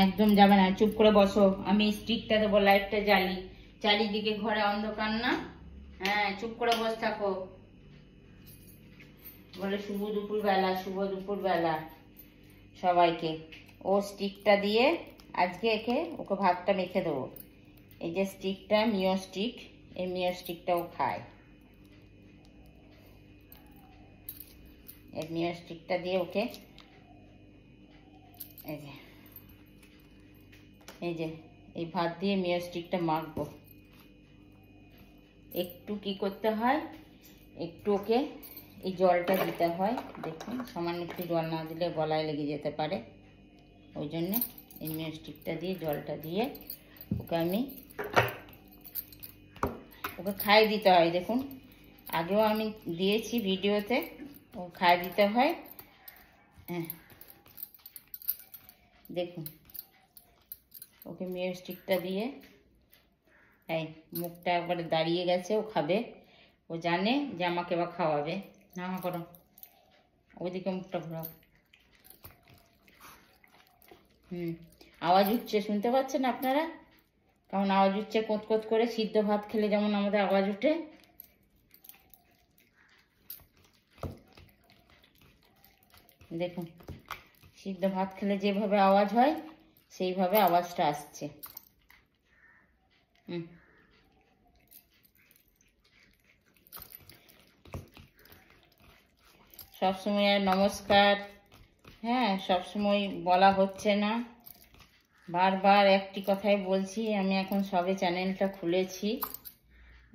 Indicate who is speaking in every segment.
Speaker 1: একদম যাবে না, চুপ করে বসো। আমি স্টিকটা দেবো, লাইটটা জ্বালি, চারিদিকে ঘরে অন্ধকার না। হ্যাঁ, চুপ করে বসে থাকো। বলে শুভ দুপুর বেলা, শুভ দুপুর বেলা সবাইকে। ও স্টিকটা দিয়ে আজকে ওকে ভাতটা মেখে দেবো। এই যে স্টিকটা, মিও স্টিক, এই মিও স্টিকটাও খায়। এই মিও স্টিকটা দিয়ে ওকে এই ভাত দিয়ে মিও স্টিকটা মাখবো। একটু কি করতে হয়, একটু ওকে এই জলটা দিতে হয়। দেখুন, সামান্য একটু জল না দিলে গলায় লেগে যেতে পারে, ওই জন্যে এই মিও স্টিকটা দিয়ে জলটা দিয়ে ওকে খাইয়ে দিতে হয়। দেখুন, আগেও আমি দিয়েছি ভিডিওতে, ও খাইয়ে দিতে হয়। হ্যাঁ, দেখুন ওকে মিও স্টিকটা দিয়ে এই মুখটা একবারে দাঁড়িয়ে গেছে, ও খাবে। ও জানে যে আমাকে এবার খাওয়াবে। না করো, ওইদিকে মুখটা ঘোরাও। আওয়াজ উঠছে, শুনতে পাচ্ছেন আপনারা কেমন আওয়াজ উঠছে? কোঁত কোঁত করে সিদ্ধ ভাত খেলে যেমন আমাদের আওয়াজ উঠে, দেখুন সিদ্ধ ভাত খেলে যেভাবে আওয়াজ হয় সেইভাবে আওয়াজটা আসছে। সবসময় আর নমস্কার, হ্যাঁ সবসময় বলা হচ্ছে না। বারবার একটি কথাই বলছি, আমি এখন সবে চ্যানেলটা খুলেছি।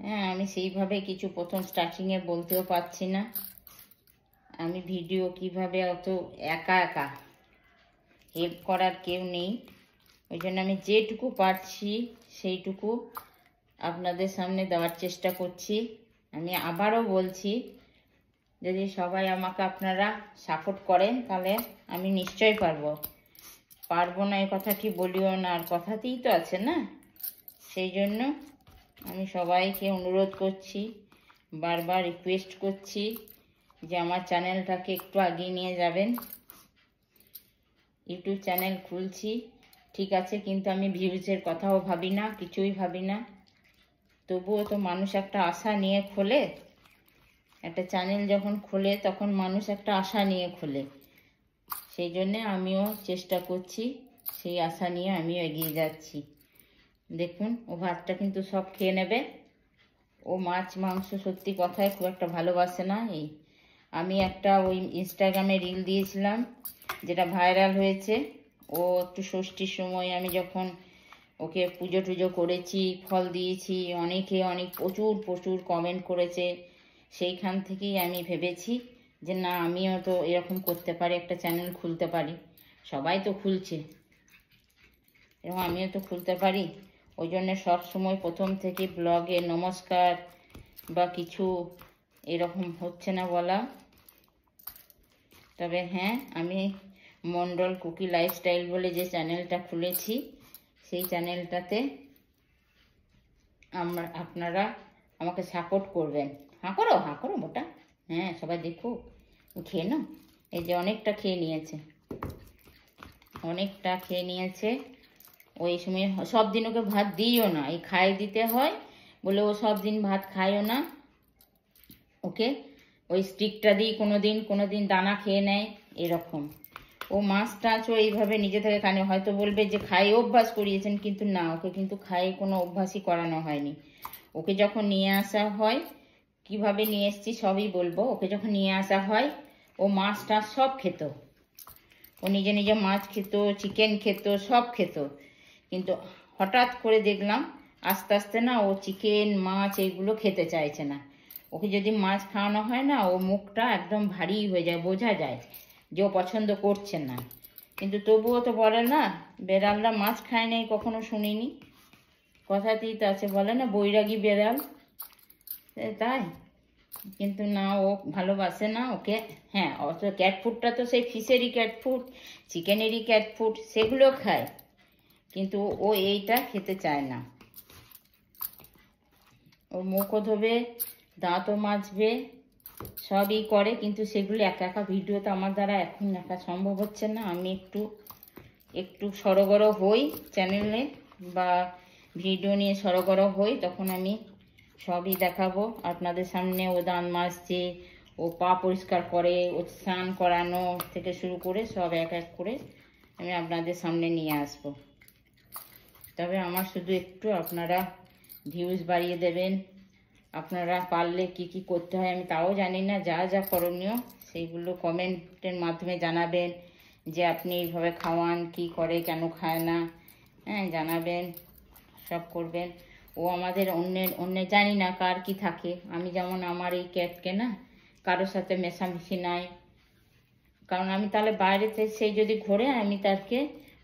Speaker 1: হ্যাঁ, আমি সেইভাবে কিছু প্রথম স্টার্টিংয়ে বলতেও পারছি না। আমি ভিডিও কিভাবে অত একা একা, হেল্প করার কেউ নেই, ওই জন্য আমি যেটুকু পারছি সেইটুকু আপনাদের সামনে দেওয়ার চেষ্টা করছি। আমি আবারও বলছি, যদি সবাই আমাকে আপনারা সাপোর্ট করেন তাহলে আমি নিশ্চয়ই পারবো না এ কথাটি বলিও না, আর কথাতেই তো আছে না। সেই জন্য আমি সবাইকে অনুরোধ করছি, বারবার রিকোয়েস্ট করছি যে আমার চ্যানেলটাকে একটু এগিয়ে নিয়ে যাবেন। ইউটিউব চ্যানেল খুলছি ঠিক আছে, কিন্তু আমি ভিউজের কথাও ভাবি না, কিছুই ভাবি না। তবুও তো মানুষ একটা আশা নিয়ে খোলে, একটা চ্যানেল যখন খোলে তখন মানুষ একটা আশা নিয়ে খোলে। সেই জন্যে আমিও চেষ্টা করছি, সেই আশা নিয়ে আমিও এগিয়ে যাচ্ছি। দেখুন, ও ভাতটা কিন্তু সব খেয়ে নেবে। ও মাছ মাংস সত্যি কথায় খুব একটা ভালোবাসে না। আমি একটা ওই ইনস্টাগ্রামে রিল দিয়েছিলাম, যেটা ভাইরাল হয়েছে। ও একটু ষষ্ঠীর সময় আমি যখন ওকে পুজো টুজো করেছি, ফল দিয়েছি, অনেকে প্রচুর কমেন্ট করেছে। সেইখান থেকেই আমি ভেবেছি যে না, আমিও তো এরকম করতে পারি, একটা চ্যানেল খুলতে পারি। সবাই তো খুলছে, এরকম আমিও তো খুলতে পারি। ওই জন্যে সবসময় প্রথম থেকে ব্লগে নমস্কার বা কিছু এরকম হচ্ছে না বলা। তবে হ্যাঁ, আমি মন্ডল কুকি লাইফস্টাইল বলে যে চ্যানেলটা খুলেছি, সেই চ্যানেলটাতে আপনারা আমাকে সাপোর্ট করবেন। হাঁ করো মোটা। হ্যাঁ, সবাই দেখুক, খেয়ে নাও। এই যে অনেকটা খেয়ে নিয়েছে। ওই সময় সব দিন ওকে ভাত দিইও না, এই খাইয়ে দিতে হয় বলে ও সব দিন ভাত খায়ও না। ওকে ওই স্টিকটা দিই, কোনোদিন দানা খেয়ে নেয় এরকম। ও মাছ টাছও এইভাবে নিজে থেকে খায়। হয়তো বলবে যে খাইয়ে অভ্যাস করিয়েছেন, কিন্তু না, ওকে কিন্তু খাইয়ে কোনো অভ্যাসই করানো হয়নি। ওকে যখন নিয়ে আসা হয়, কিভাবে নিয়ে এসছি সবই বলবো। ওকে যখন নিয়ে আসা হয়, ও মাছ টাছ সব খেত, ও নিজে মাছ খেত, চিকেন খেত, সব খেত। কিন্তু হঠাৎ করে দেখলাম আস্তে আস্তে না, ও চিকেন মাছ এইগুলো খেতে চাইছে না। ওকে যদি মাছ খাওয়ানো হয় না, ও মুখটা একদম ভারী হয়ে যায়, বোঝা যায় যে ও পছন্দ করছে না। কিন্তু তবুও তো বলে না, বেড়ালরা মাছ খায় নাই কখনো শুনিনি, কথাতেই তো আছে, বলে না বৈরাগী বেড়াল, তাই। কিন্তু না, ও ভালোবাসে না ওকে। হ্যাঁ, অত ক্যাট ফুডটা তো সেই ফিশেরই ক্যাট ফুড, চিকেনেরই ক্যাট ফুড, সেগুলো খায়, কিন্তু ও এইটা খেতে চায় না। ও মুখও ধোবে, দাঁতও মাজবে, সবই করে, কিন্তু সেগুলো একা একা ভিডিওতে আমার দ্বারা এখন একা সম্ভব হচ্ছে না। আমি একটু একটু সড়গড় হই চ্যানেলে বা ভিডিও নিয়ে সড়গড় হই, তখন আমি সবই দেখাবো আপনাদের সামনে। ও দাঁত মাজছে, ও পা পরিষ্কার করে, ও স্নান করানো থেকে শুরু করে সব এক এক করে আমি আপনাদের সামনে নিয়ে আসবো। তবে আমার শুধু একটু আপনারা ভিউজ বাড়িয়ে দেবেন। আপনারা পারলে কি কি করতে হয় আমি তাও জানি না, যা যা করণীয় সেইগুলো কমেন্টের মাধ্যমে জানাবেন, যে আপনি এইভাবে খাওয়ান, কি করে, কেন খায় না, হ্যাঁ জানাবেন, সব করবেন। ও আমাদের অন্যের জানি না কার কি থাকে। আমি যেমন আমার এই ক্যাটকে না কারোর সাথে মেশামেশি নাই, কারণ আমি তাহলে বাইরেতে সেই যদি ঘোরে আমি তাকে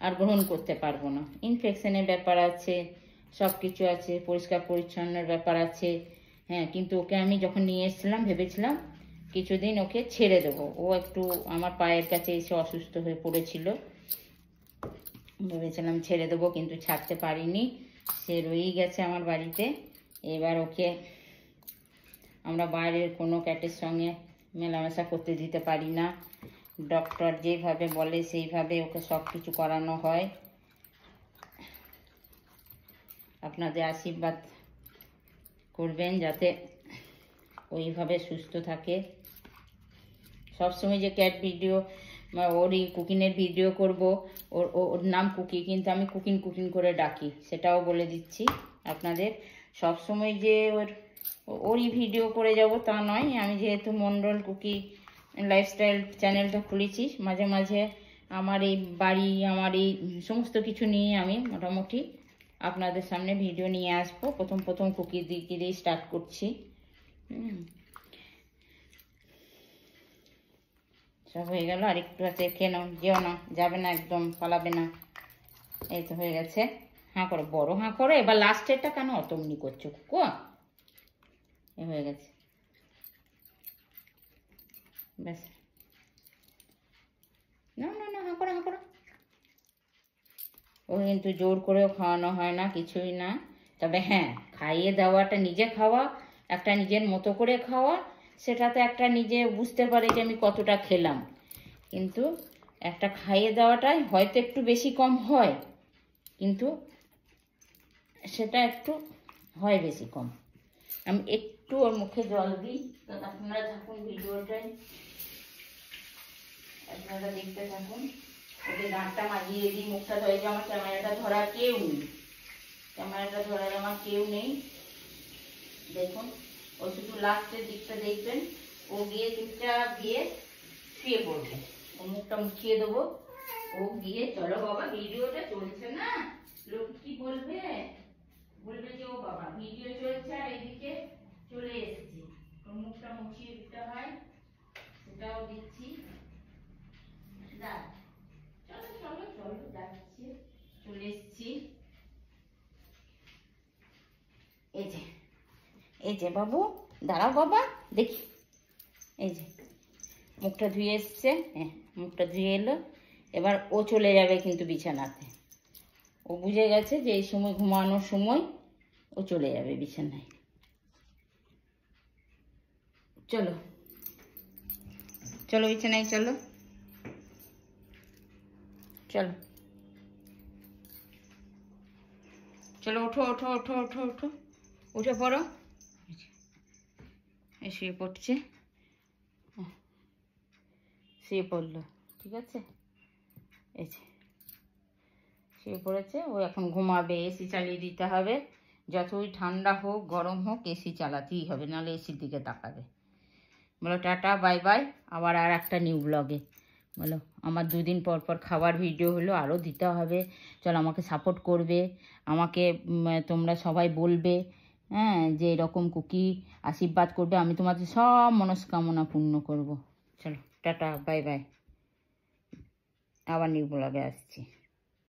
Speaker 1: আর গ্রহণ করতে পারবো না। ইনফেকশনের ব্যাপার আছে, সব কিছু আছে, পরিষ্কার পরিচ্ছন্নের ব্যাপার আছে। হ্যাঁ, কিন্তু ওকে আমি যখন নিয়ে এসেছিলাম ভেবেছিলাম কিছুদিন ওকে ছেড়ে দেবো। ও একটু আমার পায়ের কাছে এসে অসুস্থ হয়ে পড়েছিল, ভেবেছিলাম ছেড়ে দেবো, কিন্তু ছাড়তে পারিনি। সে রয়েই গেছে আমার বাড়িতে। এবার ওকে আমরা বাইরের কোনো ক্যাটের সঙ্গে মেলামেশা করতে দিতে পারি না। ডক্টর যেভাবে বলে সেইভাবে ওকে সব কিছু করানো হয়। আপনাদের আশীর্বাদ করবেন যাতে ওইভাবে সুস্থ থাকে। সবসময় যে ক্যাট ভিডিও, ওরই কুকিংয়ের ভিডিও করব, ওর নাম কুকি, কিন্তু আমি কুকিং করে ডাকি, সেটাও বলে দিচ্ছি আপনাদের। সবসময় যে ওরই ভিডিও করে যাব তা নয়। আমি যেহেতু মন্ডল কুকি লাইফস্টাইল চ্যানেলটা খুলেছি, মাঝে মাঝে আমার এই বাড়ি, আমার এই সমস্ত কিছু নিয়ে আমি মোটামুটি আপনাদের সামনে ভিডিও নিয়ে আসবো। প্রথম কুকির দিকে দিয়ে স্টার্ট করছি। সব হয়ে গেল, আর একটু আছে, খেয়ে নাও, যেও না, যাবে না একদম, পালাবে না। এই তো হয়ে গেছে। হাঁ করো, বড় হাঁ করো। এবার লাস্টেরটা কেন অতমনি করছো কুকু? এ হয়ে গেছে, ব্যাস। না না না, হাঁ করো, হাঁ করো। ও কিন্তু জোর করেও খাওয়ানো হয় না, কিছুই না। তবে হ্যাঁ, খাইয়ে দেওয়াটা, নিজে খাওয়া, একটা নিজের মতো করে খাওয়া, সেটাতে একটা নিজে বুঝতে পারে যে আমি কতটা খেলাম। কিন্তু একটা খাইয়ে দেওয়াটাই হয়তো একটু বেশি কম হয়, কিন্তু সেটা একটু হয় বেশি কম। আমি একটু ওর মুখে জল দিই, আপনারা থাকুন ভিডিওটাই, আপনারা দেখতে থাকুন। ওকে দাঁতটা মাজিয়ে দিই, মুখটা ধরে। আমার ক্যামেরাটা ধরার কেউ নেই, ক্যামেরাটা ধরার আমার কেউ নেই। দেখুন, ও শুধু লাস্টের দিকটা দেখবেন, ও গিয়ে চুপচাপ গিয়ে শুয়ে পড়বে। ও মুখটা মুছিয়ে দেবো, ও গিয়ে, চলো বাবা ভিডিওটা চলছে না, লোক কি বলবে, বলবে যে ও বাবা ভিডিও চলছে আর এদিকে চলে এসেছি। ওর মুখটা মুছিয়ে দিতে হয়, সেটাও দিচ্ছি। চলো চলো চলো, যাচ্ছি, চলে এসেছি। এই যে বাবু, দাঁড়াও বাবা, দেখি। এই যে মুখটা ধুয়ে এসছে, হ্যাঁ মুখটা ধুয়ে এলো। এবার ও চলে যাবে কিন্তু বিছানাতে। ও বুঝে গেছে যে এই সময় ঘুমানোর সময়, ও চলে যাবে বিছানায়। চলো চলো বিছানায় চলো, চলো চলো, ওঠো ওঠো ওঠো ওঠো ওঠো, উঠে পড়ো। শুয়ে পড়ছে, শুয়ে পড়লো, ঠিক আছে। এই যে শুয়ে পড়েছে, ও এখন ঘুমাবে। এসি চালিয়ে দিতে হবে, যতই ঠান্ডা হোক গরম হোক এসি চালাতেই হবে, নাহলে এসির দিকে তাকাবে। বলো টাটা, বাই বাই। আবার আর একটা নিউ ব্লগে বলো। আমার 2 দিন পর পর খাবার ভিডিও হলো, আরও দিতে হবে। চলো, আমাকে সাপোর্ট করবে, আমাকে তোমরা সবাই বলবে, হ্যাঁ, যে এরকম কুকি আশীর্বাদ করবে, আমি তোমাদের সব মনস্কামনা পূর্ণ করব। চলো টাটা, বাই বাই, আবার নিউ ব্লগে আসছি।